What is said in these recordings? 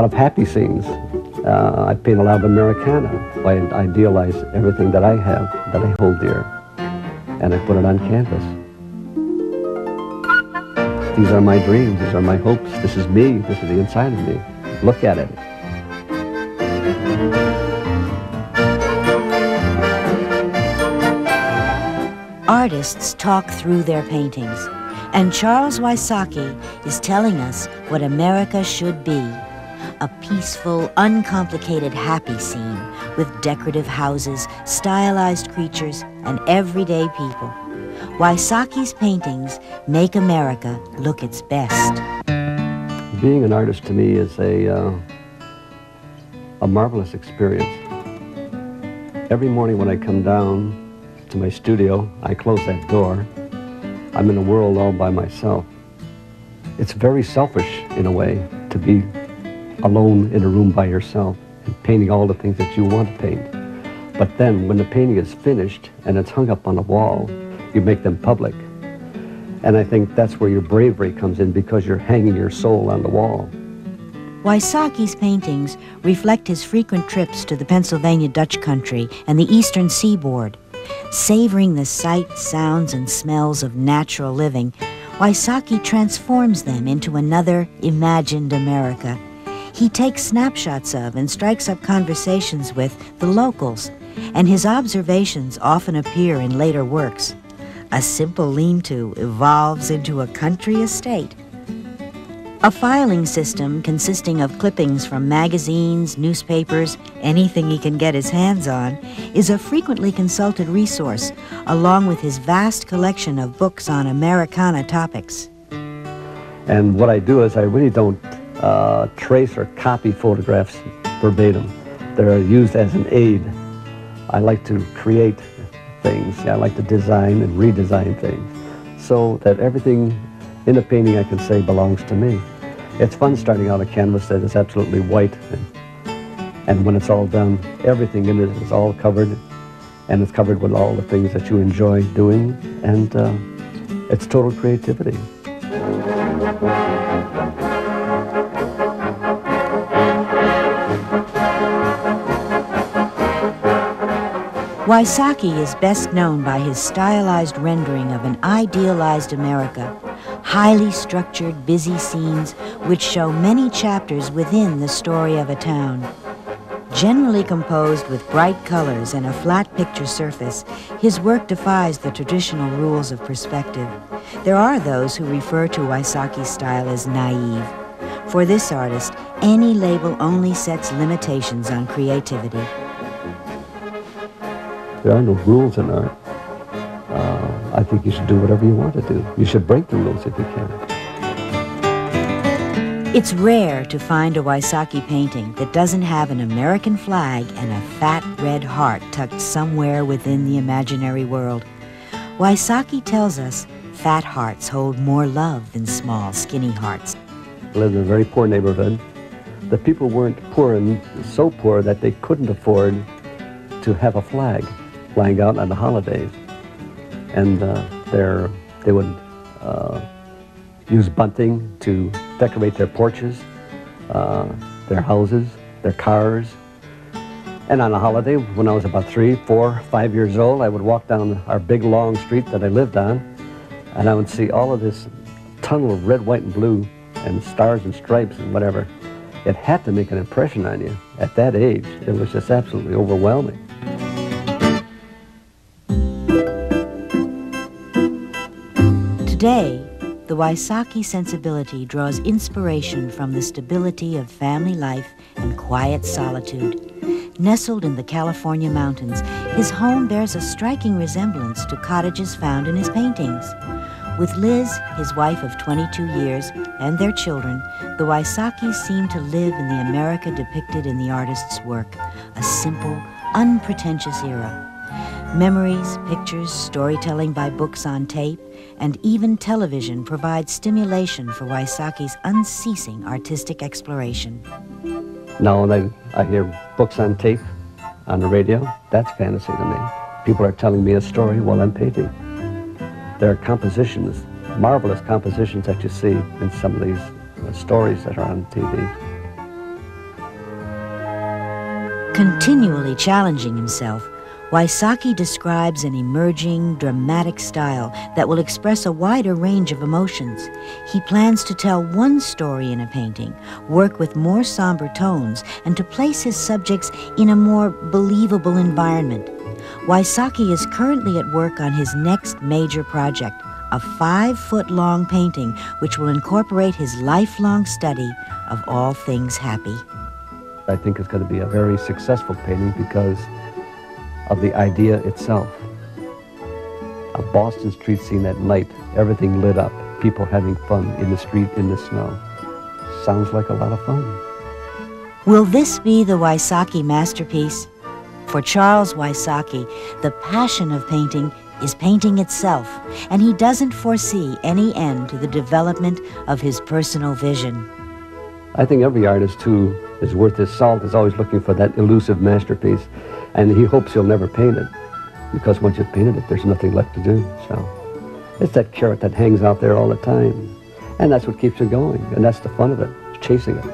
lot of happy scenes. I paint a lot of Americana. I idealize everything that I have, that I hold dear, and I put it on canvas. These are my dreams, these are my hopes, this is me, this is the inside of me. Look at it. Artists talk through their paintings, and Charles Wysocki is telling us what America should be. A peaceful, uncomplicated, happy scene with decorative houses, stylized creatures, and everyday people. Wysocki's paintings make America look its best. Being an artist to me is a marvelous experience. Every morning when I come down to my studio, I close that door. I'm in a world all by myself. It's very selfish in a way to be alone in a room by yourself and painting all the things that you want to paint. But then when the painting is finished and it's hung up on a wall, you make them public. And I think that's where your bravery comes in, because you're hanging your soul on the wall. Wysocki's paintings reflect his frequent trips to the Pennsylvania Dutch country and the eastern seaboard. Savoring the sights, sounds, and smells of natural living, Wysocki transforms them into another imagined America. He takes snapshots of and strikes up conversations with the locals, and his observations often appear in later works. A simple lean-to evolves into a country estate. A filing system consisting of clippings from magazines, newspapers, anything he can get his hands on, is a frequently consulted resource, along with his vast collection of books on Americana topics. And what I do is I really don't trace or copy photographs verbatim. They're used as an aid. I like to create things. I like to design and redesign things so that everything in a painting I can say belongs to me. It's fun starting out a canvas that is absolutely white, and when it's all done, everything in it is all covered, and it's covered with all the things that you enjoy doing, and it's total creativity. Wysocki is best known by his stylized rendering of an idealized America. Highly structured, busy scenes which show many chapters within the story of a town. Generally composed with bright colors and a flat picture surface, his work defies the traditional rules of perspective. There are those who refer to Wysocki's style as naive. For this artist, any label only sets limitations on creativity. There are no rules in art. I think you should do whatever you want to do. You should break the rules if you can. It's rare to find a Wysocki painting that doesn't have an American flag and a fat red heart tucked somewhere within the imaginary world. Wysocki tells us fat hearts hold more love than small, skinny hearts. I lived in a very poor neighborhood. The people weren't poor, and so poor that they couldn't afford to have a flag flying out on the holidays. And they would use bunting to decorate their porches, their houses, their cars. And on a holiday, when I was about 3, 4, 5 years old, I would walk down our big long street that I lived on, and I would see all of this tunnel of red, white, and blue, and stars and stripes and whatever. It had to make an impression on you. At that age, it was just absolutely overwhelming. Today, the Wysocki sensibility draws inspiration from the stability of family life and quiet solitude. Nestled in the California mountains, his home bears a striking resemblance to cottages found in his paintings. With Liz, his wife of 22 years, and their children, the Wysockis seem to live in the America depicted in the artist's work, a simple, unpretentious era. Memories, pictures, storytelling by books on tape, and even television provide stimulation for Wysocki's unceasing artistic exploration. Now when I hear books on tape, on the radio, that's fantasy to me. People are telling me a story while I'm painting. There are compositions, marvelous compositions that you see in some of these stories that are on TV. Continually challenging himself, Wysocki describes an emerging, dramatic style that will express a wider range of emotions. He plans to tell one story in a painting, work with more somber tones, and to place his subjects in a more believable environment. Wysocki is currently at work on his next major project, a 5-foot-long painting which will incorporate his lifelong study of all things happy. I think it's going to be a very successful painting because of the idea itself. A Boston street scene at night, everything lit up, people having fun in the street in the snow. Sounds like a lot of fun. Will this be the Wysocki masterpiece? For Charles Wysocki, the passion of painting is painting itself, and he doesn't foresee any end to the development of his personal vision. I think every artist who is worth his salt is always looking for that elusive masterpiece, and he hopes he'll never paint it, because once you've painted it, there's nothing left to do. So it's that carrot that hangs out there all the time, and that's what keeps you going, and that's the fun of it, chasing it.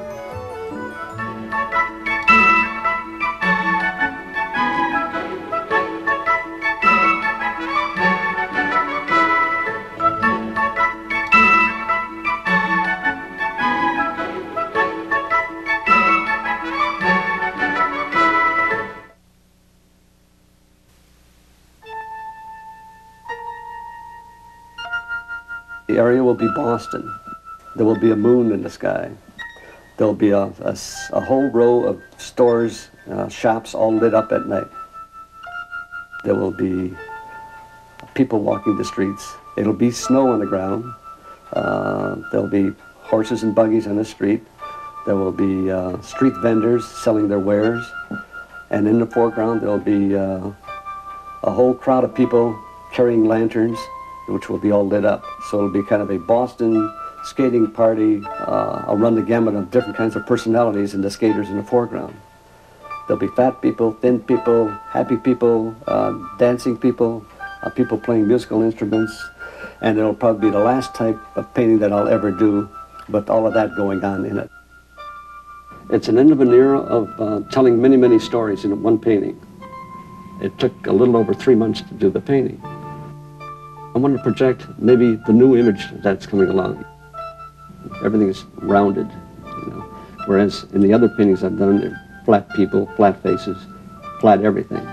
The area will be Boston. There will be a moon in the sky. There'll be a whole row of stores, shops all lit up at night. There will be people walking the streets. It'll be snow on the ground. There'll be horses and buggies on the street. There will be street vendors selling their wares. And in the foreground, there'll be a whole crowd of people carrying lanterns, which will be all lit up. So it'll be kind of a Boston skating party. I'll run the gamut of different kinds of personalities and the skaters in the foreground. There'll be fat people, thin people, happy people, dancing people, people playing musical instruments, and it'll probably be the last type of painting that I'll ever do, but all of that going on in it. It's an end of an era of telling many, many stories in one painting. It took a little over 3 months to do the painting. I want to project maybe the new image that's coming along. Everything is rounded, you know, whereas in the other paintings I've done, they're flat people, flat faces, flat everything.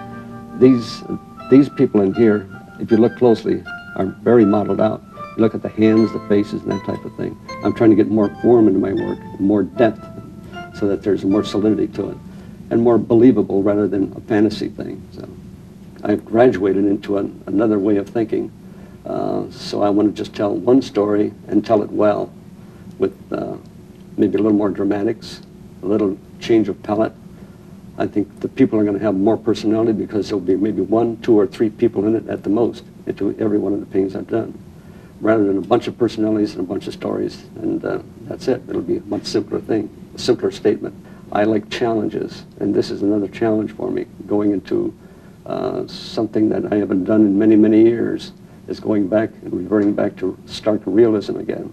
These people in here, if you look closely, are very modeled out. You look at the hands, the faces, and that type of thing. I'm trying to get more form into my work, more depth, so that there's more solidity to it, and more believable rather than a fantasy thing. So I've graduated into another way of thinking. So I want to just tell one story and tell it well, with maybe a little more dramatics, a little change of palette. I think the people are going to have more personality because there'll be maybe 1, 2, or 3 people in it at the most, into every one of the paintings I've done, rather than a bunch of personalities and a bunch of stories, and that's it. It'll be a much simpler thing, a simpler statement. I like challenges, and this is another challenge for me, going into something that I haven't done in many, many years, is going back and reverting back to stark realism again.